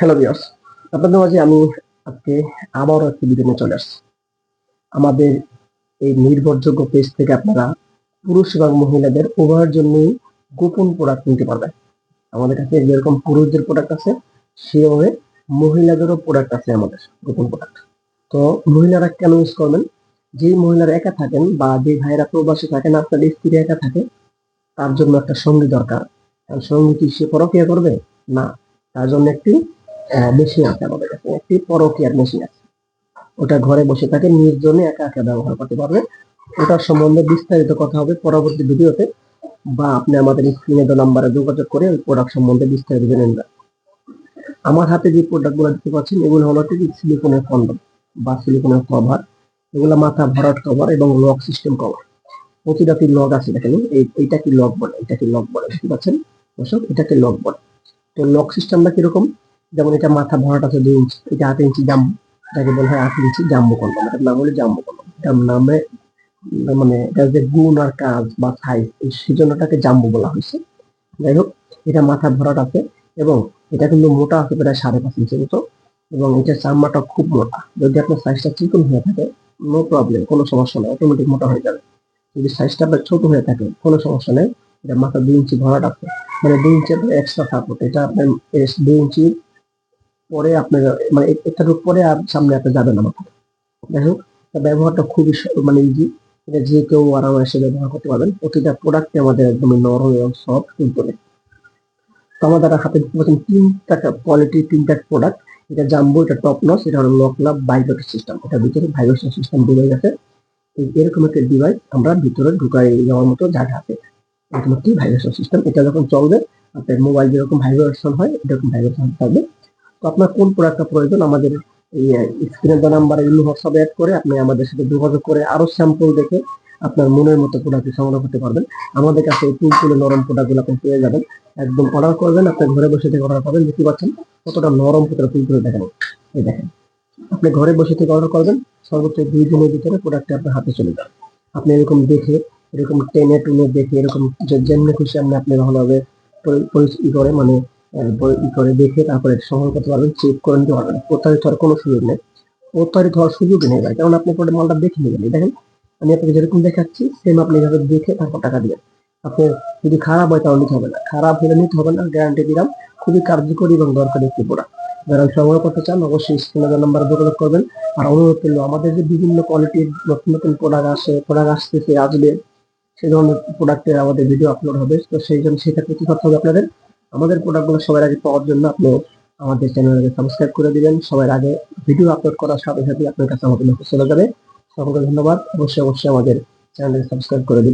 Hello viewers, আপনাদের মাঝে আমি আজকে আবারও একটি ভিডিও নিয়ে চলে আসছি। আমাদের এই নির্ভরযোগ্য পেজ থেকে আপনারা পুরুষ এবং মহিলাদের উভয়ের জন্যই গোপন প্রোডাক্ট নিতে পারবেন। আমাদের কাছে যেরকম পুরুষদের প্রোডাক্ট আছে সেভাবে মহিলাদেরও প্রোডাক্ট আছে আমাদের গোপন প্রোডাক্ট। তো মহিলারা কেন ইউজ করবেন? যে মহিলারা একা থাকেন বা যে ভাইয়েরা প্রবাসী থাকেন, আপনার স্ত্রী একা থাকে, তার জন্য একটা সঙ্গী দরকার। কারণ সঙ্গী কি সে পরকীয়া করবে? না, তার জন্য একটি মেশিন আছে আমাদের কাছে, একটি পরকীয়ার মেশিন আছে। ওটা ঘরে বসে থাকে নির্জনে একা একা ব্যবহার করতে পারবে। ওটার সম্বন্ধে বিস্তারিত কথা হবে পরবর্তী ভিডিওতে, বা আপনি আমাদের স্ক্রিনে দেওয়া নাম্বারে যোগাযোগ করে ওই প্রোডাক্ট সম্বন্ধে বিস্তারিত জেনে নেবেন। আমার হাতে যে প্রোডাক্টগুলো দেখতে পাচ্ছেন এগুলো হলো সিলিকনের কন্ডম বা সিলিকনের কভার। এগুলো মাথা ভরাট কভার এবং লক সিস্টেম কভার। প্রতিটা লক আছে, দেখেন এইটা কি লক বলে, এটা কি লক বলে, দেখতে পাচ্ছেন দর্শক, এটাকে লক বলে। তো লক সিস্টেমটা কিরকম? যেমন এটা মাথা ভরাট আছে 2 ইঞ্চি, এটা 8 ইঞ্চি জাম্বো, যাকে বলা হয় 8 ইঞ্চি জাম্বো কন্ডম। এটার নাম হলো জাম্বো কন্ডম। এটার নামে মানে এটার যে গুণ আর কাজ বা সাইজ, সেই জন্য এটাকে জাম্বো বলা হয়েছে। যাই হোক, এটা মাথা ভরাট আছে এবং এটা কিন্তু মোটা আছে প্রায় 5.5 ইঞ্চির মতো, এবং এটার চামড়াটা খুব মোটা। যদি আপনার সাইজটা চিকন হয়ে থাকে নো প্রবলেম, কোনো সমস্যা নেই, অটোমেটিক মোটা হয়ে যাবে। যদি সাইজটা আপনার ছোট হয়ে থাকে কোনো সমস্যা নেই, এটা মাথা 2 ইঞ্চি ভরাট আছে, মানে 2 ইঞ্চি এক্সট্রা সাপোর্ট। এটা আপনার 2 ইঞ্চি পরে আপনার মানে এটার উপরে আর সামনে আপনি যাবে না মাথা। যাই হোক, ব্যবহারটা খুবই মানে ইজি। এটা যে কেউ আরামে ব্যবহার করতে পারবেন। প্রতিটা প্রোডাক্টে আমাদের একদমই নরম এবং সফট তুলতুলে। তো আমাদের হাতে দেখতে পাচ্ছেন 3টা কোয়ালিটি, 3টা প্রোডাক্ট। এটা জাম্বো, এটা টপ নচ, এটা হলো লক লাভ ভাইব্রেটর সিস্টেম। এটার ভিতরে ভাইব্রেশন সিস্টেম দিয়ে গেছে। এরকম একটা ডিভাইস আমরা ভিতরে ঢুকাই যাওয়ার মতো জায়গা আছে। এরকম একটি ভাইব্রেশন সিস্টেম। এটা যখন চলবে আপনার মোবাইল যেরকম ভাইব্রেশন হয় এরকম ভাইব্রেশন থাকবে। তো আপনার কোন প্রোডাক্টটা প্রয়োজন আমাদের এই স্ক্রিনে দেওয়া নাম্বারে হোয়াটসঅ্যাপে অ্যাড করে আপনি আমাদের সাথে যোগাযোগ করে আরো স্যাম্পল দেখে আপনার মনের মতো প্রোডাক্ট সংগ্রহ করতে পারবেন। আমাদের কাছে এই তুলতুলে নরম প্রোডাক্টগুলো আপনি পেয়ে যাবেন। একদম অর্ডার করবেন, আপনার ঘরে বসে থেকে অর্ডার করবেন। দেখতে পাচ্ছেন কতটা নরম, কতটা তুলতুলে, দেখেন এই দেখেন। আপনি ঘরে বসে থেকে অর্ডার করবেন, সর্বোচ্চ 2 দিনের ভিতরে প্রোডাক্টটা আপনার হাতে চলে যাবে। আপনি এরকম দেখে, এরকম টেনে টুনে দেখে, এরকম যেমনি খুশি আপনি ভালোভাবে ই করে মানে ই করে দেখে তারপরে সংগ্রহ করতে পারবেন, চেক করে নিতে পারবেন। প্রতারিত হওয়ার কোনো সুযোগ নেই, প্রতারিত হওয়ার সুযোগই নেই ভাই। কারণ আপনি পুরো মালটা দেখে নেবেন। দেখেন আমি আপনাকে যেরকম দেখাচ্ছি সেম আপনি এভাবে দেখে তারপর টাকা দিবেন। আপনি যদি খারাপ হয় তাহলে নিতে হবে না, খারাপ হলে নিতে হবে না, গ্যারান্টি দিলাম। খুবই কার্যকরী এবং দরকারি একটি প্রোডাক্ট। যারা সংগ্রহ করতে চান অবশ্যই স্ক্রিনে নাম্বারে যোগাযোগ করবেন। আর অনুরোধ করলো, আমাদের যে বিভিন্ন কোয়ালিটির নতুন নতুন প্রোডাক্ট আসতেছে, আসবে, সেই ধরনের প্রোডাক্টের আমাদের ভিডিও আপলোড হবে। তো সেই জন্য সেক্ষেত্রে কি করতে হবে আপনাদের? আমাদের প্রোডাক্টগুলো সবার আগে পাওয়ার জন্য আপনি আমাদের চ্যানেলকে সাবস্ক্রাইব করে দিবেন। সবার আগে ভিডিও আপলোড করার সাথে সাথে আপনার কাছে আমাদের মেসেজ চলে যাবে। সকলকে ধন্যবাদ। অবশ্যই আমাদের চ্যানেলকে সাবস্ক্রাইব করে দিন।